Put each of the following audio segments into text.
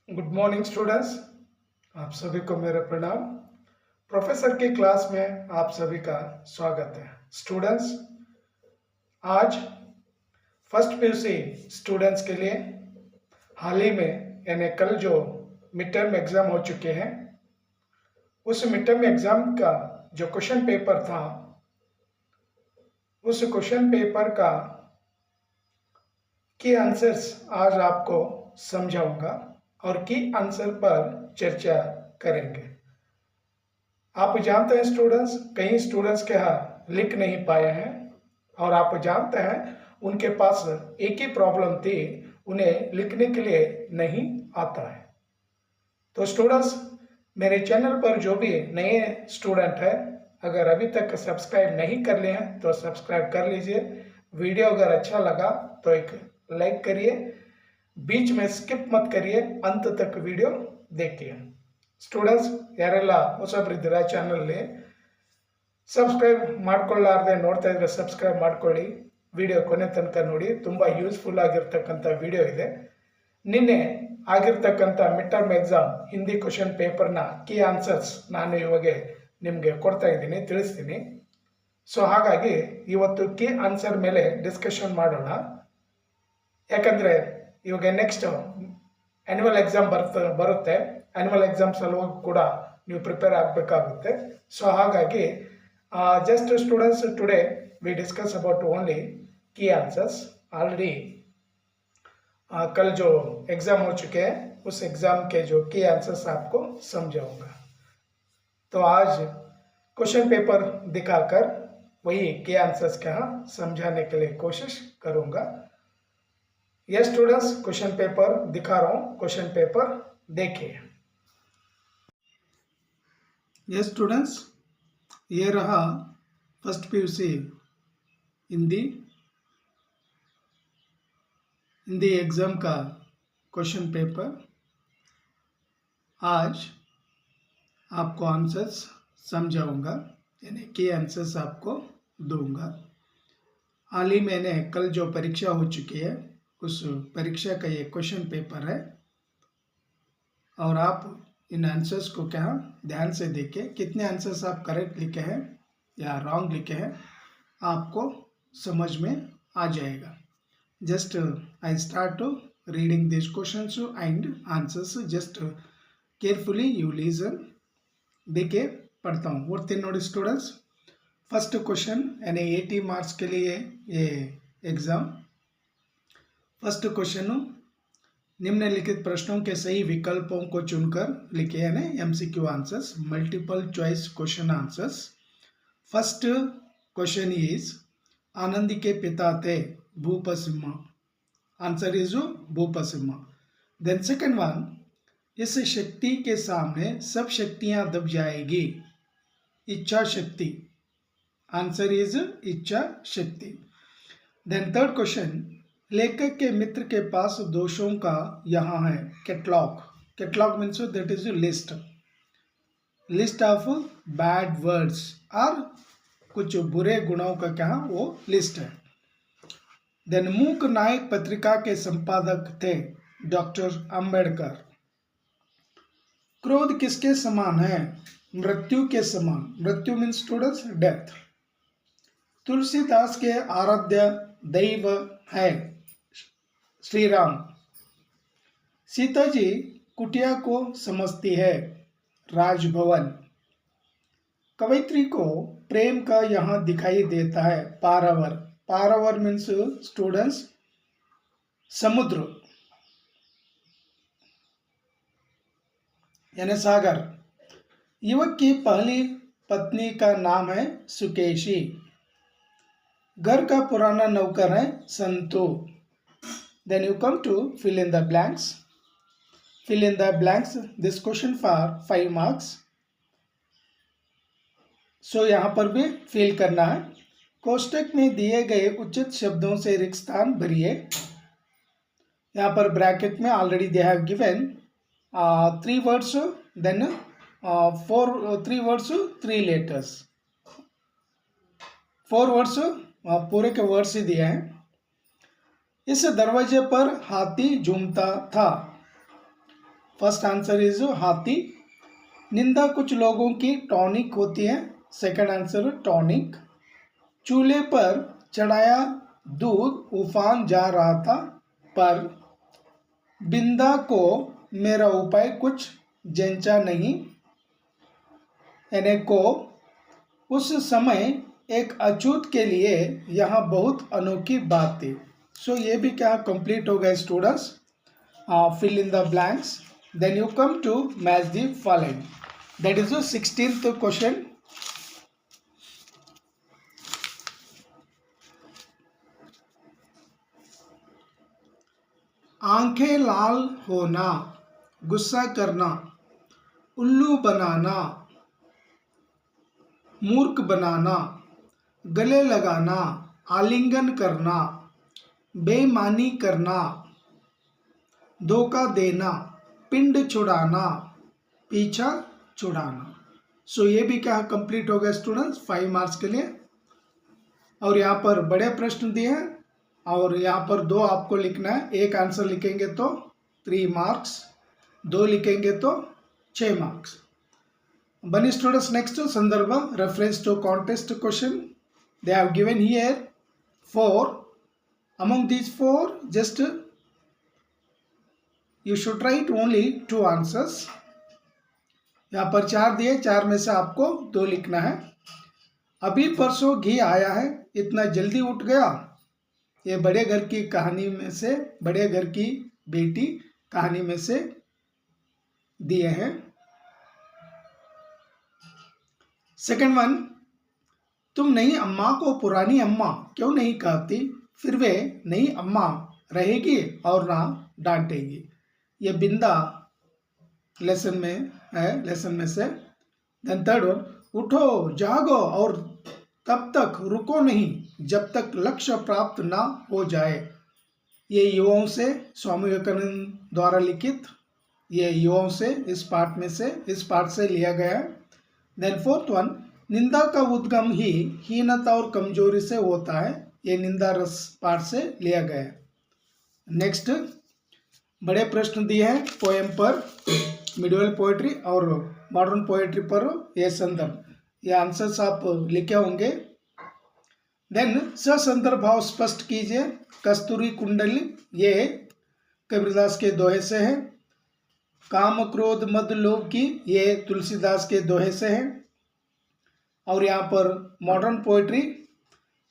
Good morning students. आप सभी को मेरा प्रणाम। प्रोफेसर की क्लास में आप सभी का स्वागत है। स्टूडेंट्स, आज फर्स्ट पीयूसी स्टूडेंट्स के लिए हाल ही में यानी कल जो मिड टर्म एग्जाम हो चुके हैं, उस मिड टर्म एग्जाम का जो क्वेश्चन पेपर था, उस क्वेश्चन पेपर का की आंसर्स आज आपको समझाऊंगा और की आंसर पर चर्चा करेंगे। आप जानते हैं स्टूडेंट्स, कई स्टूडेंट्स के यहाँ लिख नहीं पाए हैं और आप जानते हैं उनके पास एक ही प्रॉब्लम थी, उन्हें लिखने के लिए नहीं आता है। तो स्टूडेंट्स, मेरे चैनल पर जो भी नए स्टूडेंट है, अगर अभी तक सब्सक्राइब नहीं कर लिए हैं तो सब्सक्राइब कर लीजिए। वीडियो अगर अच्छा लगा तो एक लाइक करिए, बीच में स्किप मत करिए, अंत तक वीडियो देखिए। ಸ್ಟೂಡೆಂಟ್ಸ್ ಯಾರೆಲ್ಲ ಹೊಸಬರಿದ್ದೀರಾ ಚಾನಲ್ಗೆ ಸಬ್ಸ್ಕ್ರೈಬ್ ಮಾಡ್ಕೊಳ್ಳಾರ್ದೆ ನೋಡ್ತಾ ಇದ್ರೆ ಸಬ್ಸ್ಕ್ರೈಬ್ ಮಾಡ್ಕೊಳ್ಳಿ, ವಿಡಿಯೋ ಕೊನೆ ತನಕ ನೋಡಿ, ತುಂಬ ಯೂಸ್ಫುಲ್ ಆಗಿರ್ತಕ್ಕಂಥ ವಿಡಿಯೋ ಇದೆ। ನಿನ್ನೆ ಆಗಿರ್ತಕ್ಕಂಥ mid term exam Hindi question ಪೇಪರ್ನ ಕೀ ಆನ್ಸರ್ಸ್ ನಾನು ಇವಾಗ ನಿಮಗೆ ಕೊಡ್ತಾ ಇದ್ದೀನಿ, ತಿಳಿಸ್ತೀನಿ। ಸೊ ಹಾಗಾಗಿ ಇವತ್ತು ಕೀ ಆನ್ಸರ್ ಮೇಲೆ ಡಿಸ್ಕಷನ್ ಮಾಡೋಣ, ಯಾಕಂದರೆ ಇವಾಗ ನೆಕ್ಸ್ಟ್ ಆ್ಯನ್ಯುವಲ್ ಎಕ್ಸಾಮ್ ಬರುತ್ತೆ। ಆ್ಯನ್ಯುವಲ್ ಎಕ್ಸಾಮ್ಸ್ ಸಲುವಾಗಿ ಕೂಡ ನೀವು ಪ್ರಿಪೇರ್ ಆಗಬೇಕಾಗುತ್ತೆ। ಸೊ ಹಾಗಾಗಿ just students, today we discuss about only key answers. Already कल जो एग्ज़ाम हो चुके हैं, उस एग्ज़ाम के जो की आंसर्स आपको समझाऊंगा। तो आज क्वेश्चन पेपर दिखाकर वही की आंसर्स के यहाँ समझाने के लिए कोशिश करूंगा। यस स्टूडेंट्स, क्वेश्चन पेपर दिखा रहा हूँ, क्वेश्चन पेपर देखिए। यस स्टूडेंट्स, ये रहा फर्स्ट पीयूसी हिंदी एग्ज़ाम का क्वेश्चन पेपर। आज आपको आंसर्स समझाऊंगा, यानी कि आंसर्स आपको दूंगा। हाल ही मैंने कल जो परीक्षा हो चुकी है, उस परीक्षा का ये क्वेश्चन पेपर है और आप इन आंसर्स को क्या ध्यान से देखें, कितने आंसर्स आप करेक्ट लिखे हैं या रॉन्ग लिखे हैं आपको समझ में आ जाएगा। Just I start reading this questions and answers, just carefully you listen. देखिए पढ़ता हूँ, वर्ती नोडी स्टूडेंट्स। फर्स्ट क्वेश्चन यानी 80 मार्क्स के लिए ये एग्ज़ाम। फर्स्ट क्वेश्चन, निम्नलिखित प्रश्नों के सही विकल्पों को चुनकर लिखे, यानी MCQ answers, multiple choice question answers. First question is, Anandi के पिता थे भूप Simha. Answer is Bhoop Simha. Then second one, इस शक्ति के सामने सब शक्तियां दब जाएगी, इच्छा शक्ति। आंसर इज इच्छा शक्ति। देन थर्ड क्वेश्चन, लेखक के मित्र के पास दोषों का यहाँ है catalogue. Catalogue means that is list of bad words, और कुछ बुरे गुणों का क्या वो लिस्ट है। देन मूक नायक पत्रिका के संपादक थे डॉक्टर अंबेडकर। क्रोध किसके समान है? मृत्यु के समान। मृत्यु मीन्स स्टूडेंट्स डेथ। तुलसीदास के आराध्य दैव है श्री राम। सीता जी कुटिया को समझती है राजभवन। कवयित्री को प्रेम का यहाँ दिखाई देता है पारावर। पारावर मीन्स स्टूडेंट्स समुद्र यानी सागर। युवक की पहली पत्नी का नाम है सुकेशी। घर का पुराना नौकर है संतु। Then you come to fill in the blanks. Fill in the blanks. This question for 5 marks. So यहाँ पर भी fill करना है। कोष्टक में दिए गए उचित शब्दों से रिक्त स्थान भरिए। यहाँ पर ब्रैकेट में already they have given 3 words, then 3 words, 3 letters. 4 words पूरे के वर्ड्स ही दिए हैं। इस दरवाजे पर हाथी झूमता था। फर्स्ट आंसर इज हाथी। निंदा कुछ लोगों की टॉनिक होती है, सेकंड आंसर टॉनिक। चूल्हे पर चढ़ाया दूध उफान जा रहा था, पर बिंदा को मेरा उपाय कुछ जंचा नहीं। यानी को उस समय एक अछूत के लिए यहाँ बहुत अनोखी बात थी। सो ये भी क्या कंप्लीट हो गए students, fill in the blanks. Then you come to match the following, that is the 16th question. आंखें लाल होना, गुस्सा करना, उल्लू बनाना, मूर्ख बनाना, गले लगाना, आलिंगन करना, बेईमानी करना, धोखा देना, पिंड छुड़ाना, पीछा छुड़ाना। सो ये भी क्या कंप्लीट हो गया स्टूडेंट्स 5 मार्क्स के लिए। और यहाँ पर बड़े प्रश्न दिए हैं और यहाँ पर 2 आपको लिखना है। एक आंसर लिखेंगे तो 3 मार्क्स, 2 लिखेंगे तो 6 marks. Bunny students, next Sandarbha reference to contest question. They have given here 4. Among these 4, just you should write only 2 answers. यहाँ पर 4 दिए, 4 में से आपको 2 लिखना है। अभी परसों घी आया है, इतना जल्दी उठ गया। ये बड़े घर की कहानी में से, बड़े घर की बेटी कहानी में से दिए हैं। सेकंड वन, तुम नई अम्मा को पुरानी अम्मा क्यों नहीं कहती, फिर वे नई अम्मा रहेगी और ना डांटेगी। ये बिंदा लेसन में है, लेसन में से। देन थर्ड वन, उठो जागो और तब तक रुको नहीं जब तक लक्ष्य प्राप्त ना हो जाए। ये युवाओं से, स्वामी विवेकानंद द्वारा लिखित, ये युवाओं से इस पाठ से लिया गया है। देन फोर्थ वन, निंदा का उद्गम ही हीनता और कमजोरी से होता है। ये निंदा रस पाठ से लिया गया है। नेक्स्ट बड़े प्रश्न दिए हैं पोएम पर, मिडिवल पोएट्री और मॉडर्न पोएट्री पर ये संदर्भ, ये आंसर्स आप लिखे होंगे। देन ससंदर्भ भाव स्पष्ट कीजिए। कस्तूरी कुंडली, ये कबीरदास के दोहे से है। काम क्रोध मद लोभ की, ये तुलसीदास के दोहे से है। और यहाँ पर मॉडर्न पोएट्री,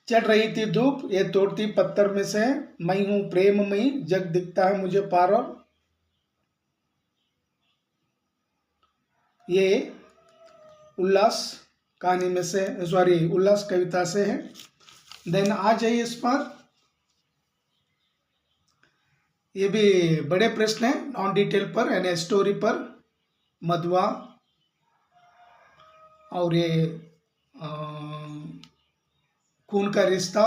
चढ़ रही थी धूप, ये तोड़ती पत्थर में से है। मैं हूँ प्रेममयी, जग दिखता है मुझे पार, और ये उल्लास कहानी में से, सॉरी उल्लास कविता से है। देन आ जाइए इस पर, ये भी बड़े प्रश्न है नॉन डिटेल पर, यानी स्टोरी पर। मधुआ और ये खून का रिश्ता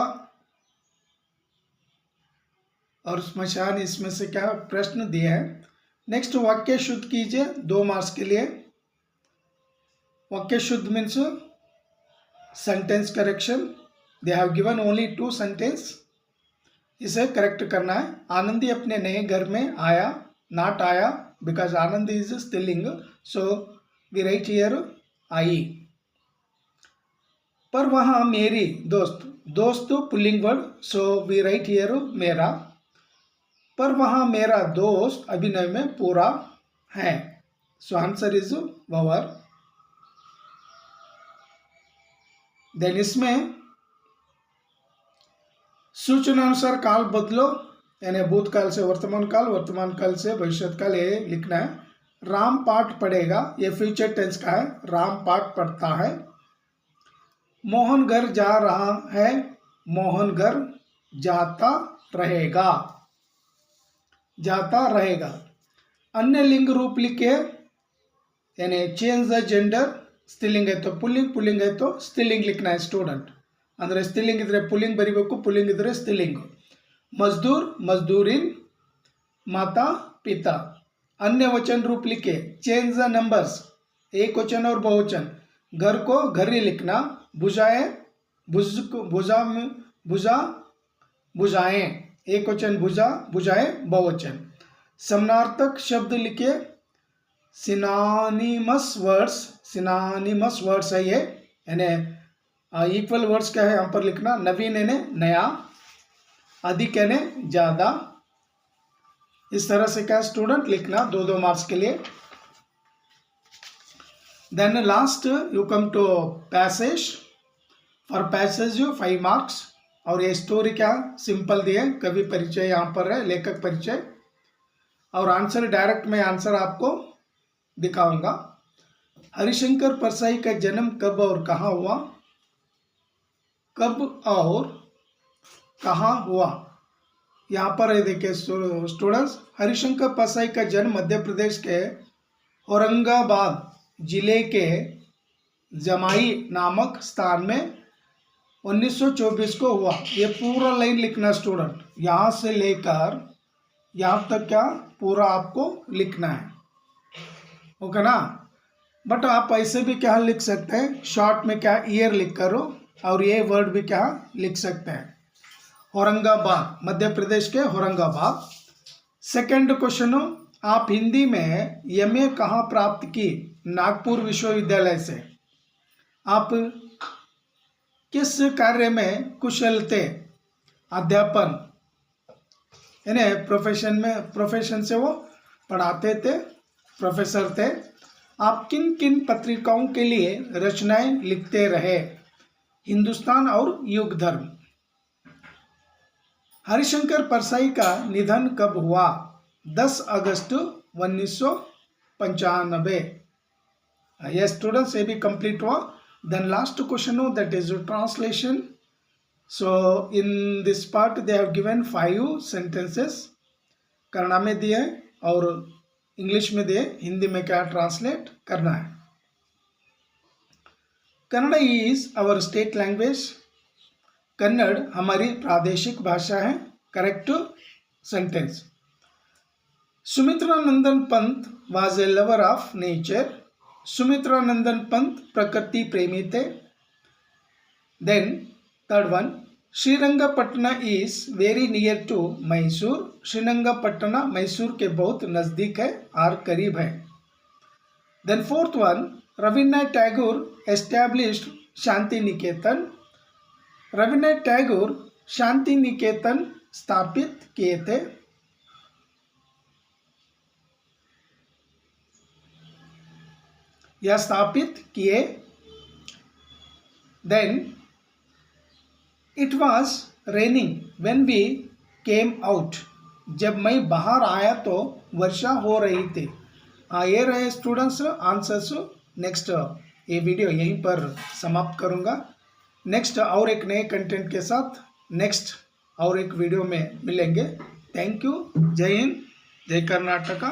और स्मशान, इसमें से क्या प्रश्न दिए हैं। नेक्स्ट वाक्य शुद्ध कीजिए 2 मार्क्स के लिए। वाक्य शुद्ध means sentence correction. They have given only 2 sentence, इसे करेक्ट करना है। आनंदी अपने नए घर में आया, नॉट आया, बिकॉज आनंद इज स्त्रीलिंग, सो वी राइट हियर आई। पर वहाँ मेरी दोस्त पुल्लिंग word, so we write here मेरा। पर वहाँ मेरा दोस्त अभिनय में पूरा है, सो आंसर इज ववर। देन इसमें सूचनानुसार काल बदलो, यानी भूतकाल से वर्तमान काल, वर्तमान काल से भविष्य काल, ये लिखना है। राम पाठ पढ़ेगा, ये फ्यूचर टेंस का है, राम पाठ पढ़ता है। मोहन घर जा रहा है, मोहन घर जाता रहेगा, जाता रहेगा। अन्य लिंग रूप लिखे, यानी चेंज द जेंडर। स्त्रीलिंग है तो पुल्लिंग, पुल्लिंग है तो स्त्रीलिंग लिखना है स्टूडेंट। ಅಂದರೆ ಸ್ತ್ರೀಲಿಂಗ ಇದ್ರೆ ಪುಲ್ಲಿಂಗ್ ಬರಿಬೇಕು, ಪುಲ್ಲಿಂಗ್ ಇದ್ರೆ ಸ್ತ್ರೀಲಿಂಗ। मजदूर मजदूरिन, माता पिता। अन्य वचन रूप लिखे, चेंज द नंबर्स, एक वचन और बहुवचन। घर को घरी लिखना, भुजाएं भुजा भुजा भुजाएं, एक वचन भुजा, भुजाएं बहुवचन। समानार्थक शब्द लिखे, सिनोनिमस वर्ड्स है ये, यानी इक्वल वर्ड्स क्या है यहाँ पर लिखना, नवीन यानी नया, अधिक यानी ज़्यादा, इस तरह से क्या स्टूडेंट लिखना 2-2 मार्क्स के लिए। Then last you come to passage, for passage 5 marks, और ये स्टोरी क्या सिंपल दिए, कवि परिचय यहाँ पर है, लेखक परिचय, और आंसर डायरेक्ट में आंसर आपको दिखाऊंगा। हरिशंकर परसाई का जन्म कब और कहाँ हुआ, कब और कहाँ हुआ, यहाँ पर देखिए स्टूडेंट्स, हरिशंकर परसाई का जन्म मध्य प्रदेश के औरंगाबाद जिले के जमाई नामक स्थान में 1924 को हुआ। ये पूरा लाइन लिखना स्टूडेंट, यहाँ से लेकर यहाँ तक क्या पूरा आपको लिखना है, ओके ना। बट आप ऐसे भी क्या लिख सकते हैं, शॉर्ट में क्या ईयर लिख करो, और ये वर्ड भी क्या लिख सकते हैं, औरंगाबाद, मध्य प्रदेश के औरंगाबाद। सेकंड क्वेश्चन, आप हिंदी में एमए कहाँ प्राप्त की, नागपुर विश्वविद्यालय से। आप किस कार्य में कुशल थे, अध्यापन यानी प्रोफेशन से वो पढ़ाते थे, प्रोफेसर थे। आप किन किन पत्रिकाओं के लिए रचनाएं लिखते रहे, हिंदुस्तान और युग धर्म। हरिशंकर परसाई का निधन कब हुआ, 10 अगस्त 1995। ये स्टूडेंट्स ये भी कंप्लीट हुआ। देन लास्ट क्वेश्चन हो, that is translation. So in this part they have given 5 sentences, Kannada में दिए और इंग्लिश में दिए, हिंदी में क्या ट्रांसलेट करना है। Kannada is our state language, Kannada हमारी प्रादेशिक भाषा है। Correct sentence. Sumitranandan Pant was a lover of nature, Sumitranandan Pant प्रकृति प्रेमी थे। Then third one, Srirangapatna is very near to Mysore, Srirangapatna Mysore के बहुत नज़दीक है और करीब है। Then fourth one, Rabindranath Tagore established Shantiniketan, Rabindranath Tagore Shantiniketan स्थापित किए थे। या स्थापित किए। Then it was raining when we came out, जब मैं बाहर आया तो वर्षा हो रही थी। ये रहे स्टूडेंट्स आंसर्स। नेक्स्ट ये वीडियो यहीं पर समाप्त करूंगा। नेक्स्ट और एक नए कंटेंट के साथ नेक्स्ट और एक वीडियो में मिलेंगे। Thank you. जय हिंद, जय कर्नाटका।